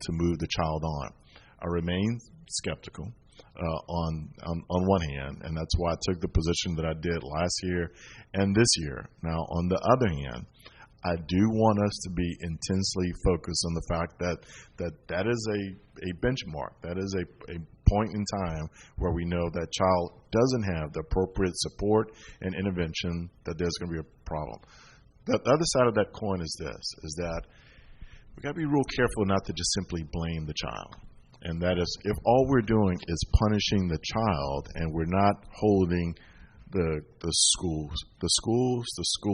move the child on. I remain skeptical. On one hand, and that's why I took the position that I did last year and this year. Now, on the other hand, I do want us to be intensely focused on the fact that is a benchmark. That is a point in time where we know that child doesn't have the appropriate support and intervention, that there's going to be a problem. The other side of that coin is this, is that we got to be real careful not to just simply blame the child. And that is, if all we're doing is punishing the child and we're not holding the school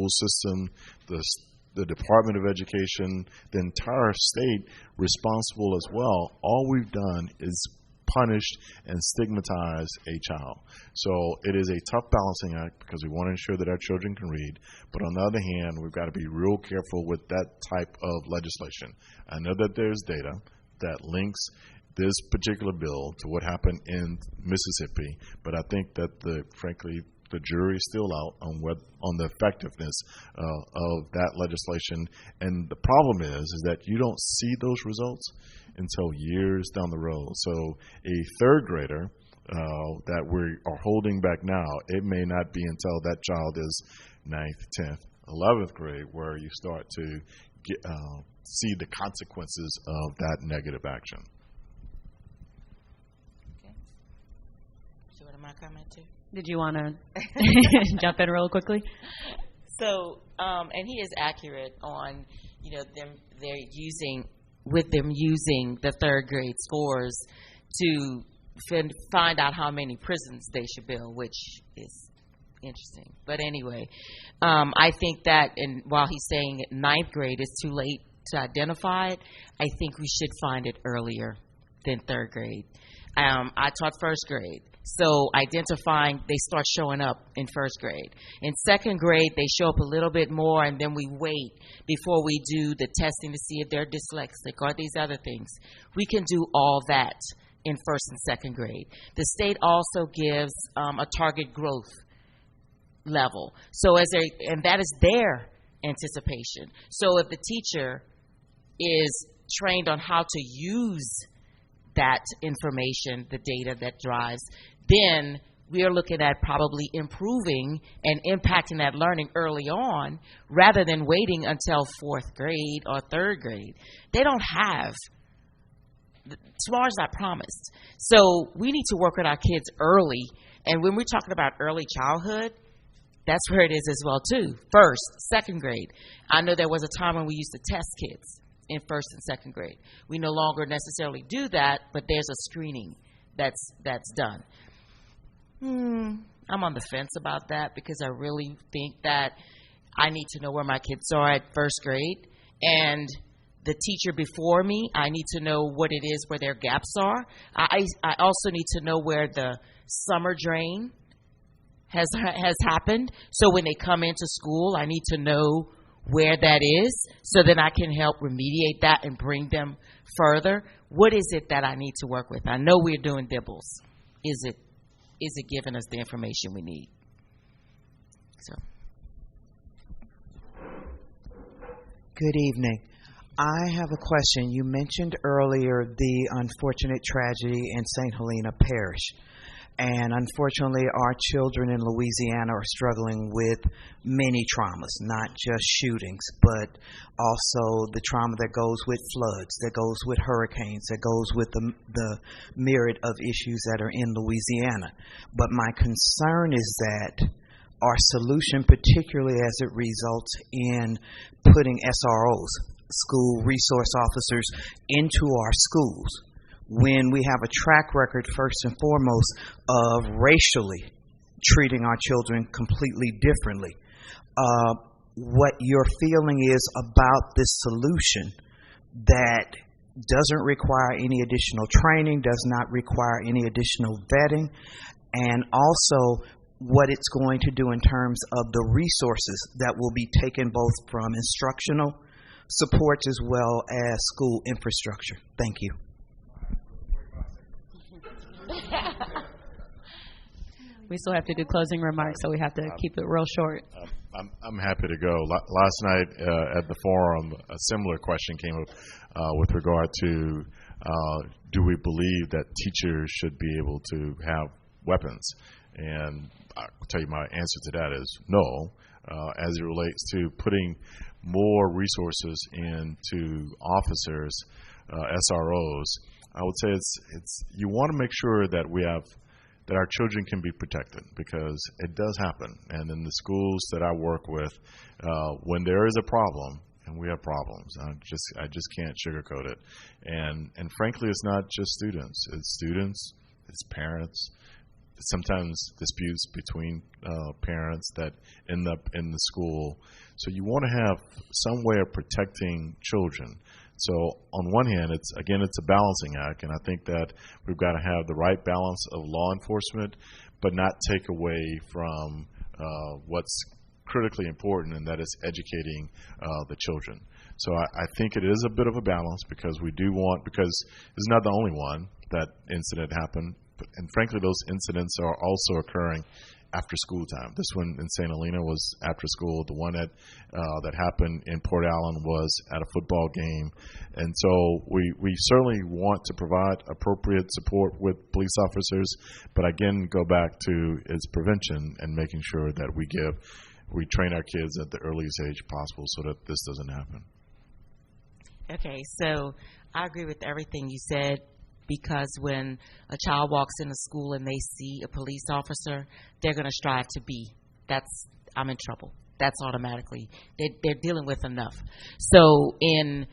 system, the Department of Education, the entire state responsible as well, all we've done is punished and stigmatized a child. So it is a tough balancing act because we want to ensure that our children can read. But on the other hand, we've got to be real careful with that type of legislation. I know that there's data that links this particular bill to what happened in Mississippi, but I think that frankly the jury is still out on the effectiveness of that legislation. And the problem is that you don't see those results until years down the road. So a third grader that we are holding back now, it may not be until that child is 9th, 10th, 11th grade where you start to see the consequences of that negative action. My comment too. Did you want to jump in real quickly? So, and he is accurate on, they're using the third grade scores to find out how many prisons they should build, which is interesting. But anyway, I think that, and while he's saying 9th grade is too late to identify it, I think we should find it earlier than third grade. I taught first grade. So identifying, they start showing up in first grade. In second grade, they show up a little bit more, and then we wait before we do the testing to see if they're dyslexic or these other things. We can do all that in first and second grade. The state also gives a target growth level. So and that is their anticipation. So if the teacher is trained on how to use that information, the data that drives, then we are looking at probably improving and impacting that learning early on rather than waiting until fourth grade or third grade. They don't have, tomorrow's not promised. So we need to work with our kids early. And when we're talking about early childhood, that's where it is as well, too. First, second grade. I know there was a time when we used to test kids in first and second grade. We no longer necessarily do that, but there's a screening that's done. I'm on the fence about that because I really think that I need to know where my kids are at first grade, and the teacher before me, I need to know what it is where their gaps are. I also need to know where the summer drain has happened. So when they come into school, I need to know where that is so then I can help remediate that and bring them further. What is it that I need to work with? I know we're doing dibbles. Is it giving us the information we need? So. Good evening. I have a question. You mentioned earlier the unfortunate tragedy in St. Helena Parish. And unfortunately, our children in Louisiana are struggling with many traumas, not just shootings, but also the trauma that goes with floods, that goes with hurricanes, that goes with the myriad of issues that are in Louisiana. But my concern is that our solution, particularly as it results in putting SROs, school resource officers, into our schools, when we have a track record, first and foremost, of racially treating our children completely differently. What your feeling is about this solution that doesn't require any additional training, does not require any additional vetting, and also what it's going to do in terms of the resources that will be taken both from instructional supports as well as school infrastructure. Thank you. We still have to do closing remarks, so we have to keep it real short. I'm happy to go. Last night at the forum, a similar question came up with regard to do we believe that teachers should be able to have weapons? And I'll tell you my answer to that is no. As it relates to putting more resources into officers, SROs, I would say it's you want to make sure that that our children can be protected, because it does happen. And in the schools that I work with, when there is a problem, and we have problems, I just can't sugarcoat it. And frankly, it's not just students. It's parents. Sometimes disputes between parents that end up in the school. So you want to have some way of protecting children. So on one hand, it's a balancing act, and I think that we've got to have the right balance of law enforcement, but not take away from what's critically important, and that is educating the children. So I think it is a bit of a balance, because it's not the only one that incident happened, and frankly, those incidents are also occurring after school time. This one in St. Helena was after school. The one that happened in Port Allen was at a football game. And so we certainly want to provide appropriate support with police officers, but again, go back to its prevention and making sure that we train our kids at the earliest age possible so that this doesn't happen. Okay, so I agree with everything you said, because when a child walks into school and they see a police officer, they're going to strive to be. I'm in trouble. That's automatically. They're dealing with enough. So in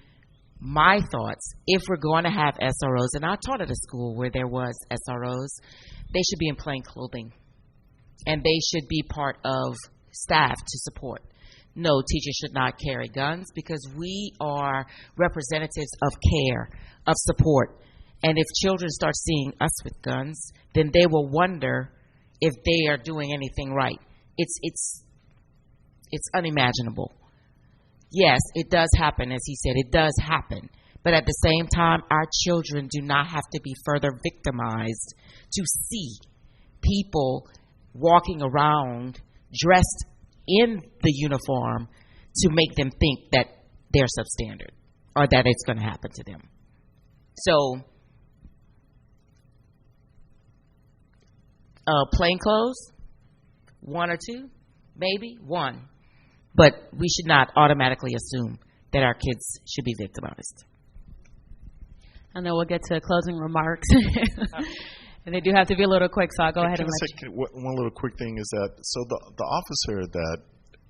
my thoughts, if we're going to have SROs, and I taught at a school where there was SROs, they should be in plain clothing, and they should be part of staff to support. No, teachers should not carry guns, because we are representatives of care, of support. And if children start seeing us with guns, then they will wonder if they are doing anything right. It's unimaginable. Yes, it does happen, as he said, it does happen. But at the same time, our children do not have to be further victimized to see people walking around dressed in the uniform to make them think that they're substandard or that it's going to happen to them. So, plain clothes, one or two, maybe one. But we should not automatically assume that our kids should be victimized. And then we'll get to closing remarks. And they do have to be a little quick, so I'll go ahead and let you. One little quick thing is that, so the officer that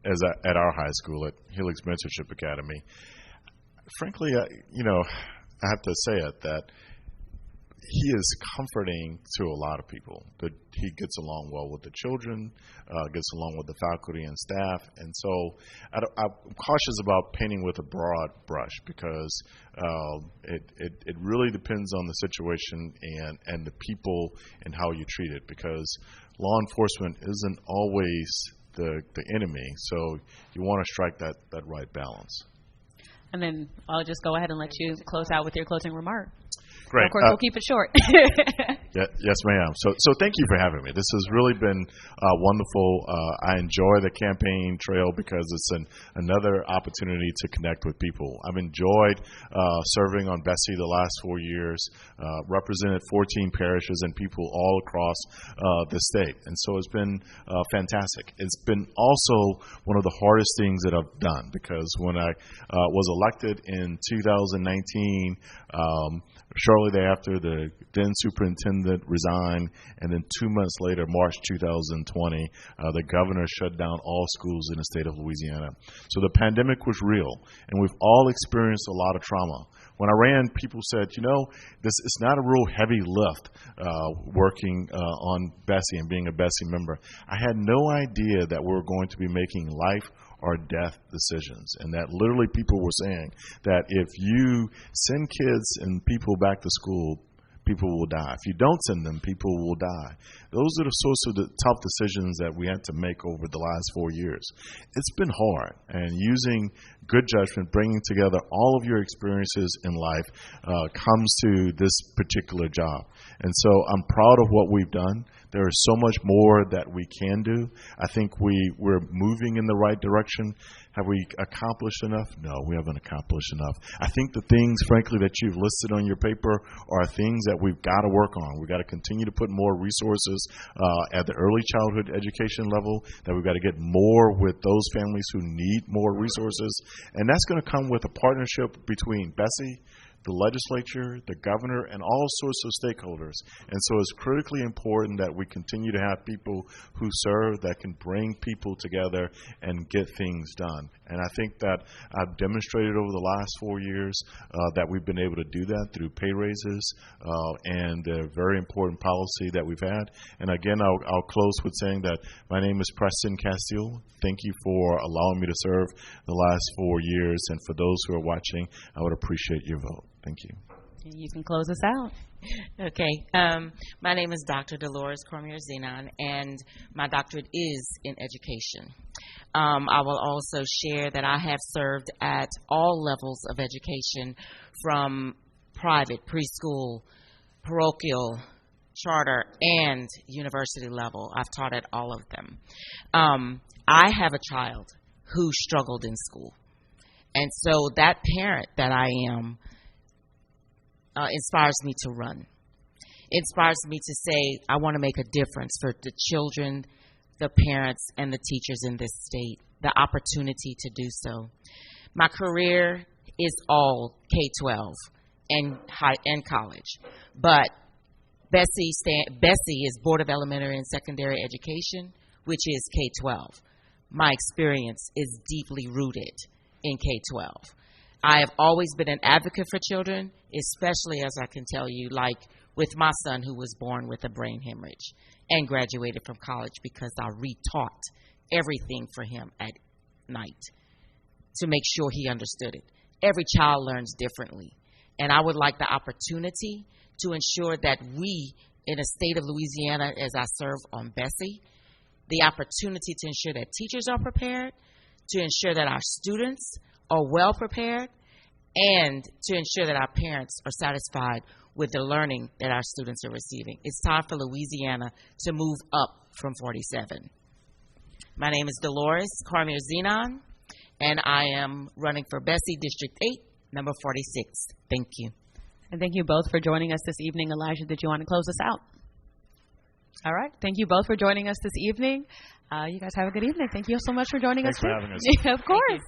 is at our high school, at Helix Mentorship Academy, frankly, I have to say it, that he is comforting to a lot of people. That he gets along well with the children, gets along with the faculty and staff, and so I'm cautious about painting with a broad brush because it really depends on the situation and the people and how you treat it. Because law enforcement isn't always the enemy, so you want to strike that right balance. And then I'll just go ahead and let you close out with your closing remark. Great. Of course, we'll keep it short. Yes, ma'am. So thank you for having me. This has really been wonderful. I enjoy the campaign trail because it's another opportunity to connect with people. I've enjoyed serving on BESE the last 4 years, represented 14 parishes and people all across the state. And so it's been fantastic. It's been also one of the hardest things that I've done because when I was elected in 2019, shortly thereafter, the then superintendent resigned, and then 2 months later, March 2020, the governor shut down all schools in the state of Louisiana. So the pandemic was real, and we've all experienced a lot of trauma. When I ran, people said, this is not a real heavy lift working on BESE and being a BESE member. I had no idea that we were going to be making life or death decisions, and that literally people were saying that if you send kids and people back to school, people will die. If you don't send them, people will die. Those are the sorts of the tough decisions that we had to make over the last 4 years. It's been hard, and using good judgment, bringing together all of your experiences in life comes to this particular job. And so I'm proud of what we've done. There is so much more that we can do. I think we're moving in the right direction. Have we accomplished enough? No, we haven't accomplished enough. I think the things, frankly, that you've listed on your paper are things that we've got to work on. We've got to continue to put more resources at the early childhood education level, that we've got to get more with those families who need more resources. And that's going to come with a partnership between BESE, the legislature, the governor, and all sorts of stakeholders. And so it's critically important that we continue to have people who serve that can bring people together and get things done. And I think that I've demonstrated over the last 4 years that we've been able to do that through pay raises and the very important policy that we've had. And again, I'll close with saying that my name is Preston Castile. Thank you for allowing me to serve the last 4 years. And for those who are watching, I would appreciate your vote. Thank you. You can close us out. Okay. My name is Dr. Dolores Cormier-Zenon, and my doctorate is in education. I will also share that I have served at all levels of education, from private, preschool, parochial, charter, and university level. I've taught at all of them. I have a child who struggled in school. And so that parent that I am inspires me to run. Inspires me to say, I want to make a difference for the children, the parents, and the teachers in this state, the opportunity to do so. My career is all K-12 and college, but BESE is Board of Elementary and Secondary Education, which is K-12. My experience is deeply rooted in K-12. I have always been an advocate for children, especially, as I can tell you, like with my son who was born with a brain hemorrhage and graduated from college because I retaught everything for him at night to make sure he understood it. Every child learns differently, and I would like the opportunity to ensure that we, in the state of Louisiana, as I serve on BESE, the opportunity to ensure that teachers are prepared, to ensure that our students are well prepared, and to ensure that our parents are satisfied with the learning that our students are receiving. It's time for Louisiana to move up from 47. My name is Dolores Cormier Zenon, and I am running for BESE District 8, number 46. Thank you. And thank you both for joining us this evening. Elijah, did you want to close us out? All right. Thank you both for joining us this evening. You guys have a good evening. Thank you so much for joining Thanks us. for having us. Of course.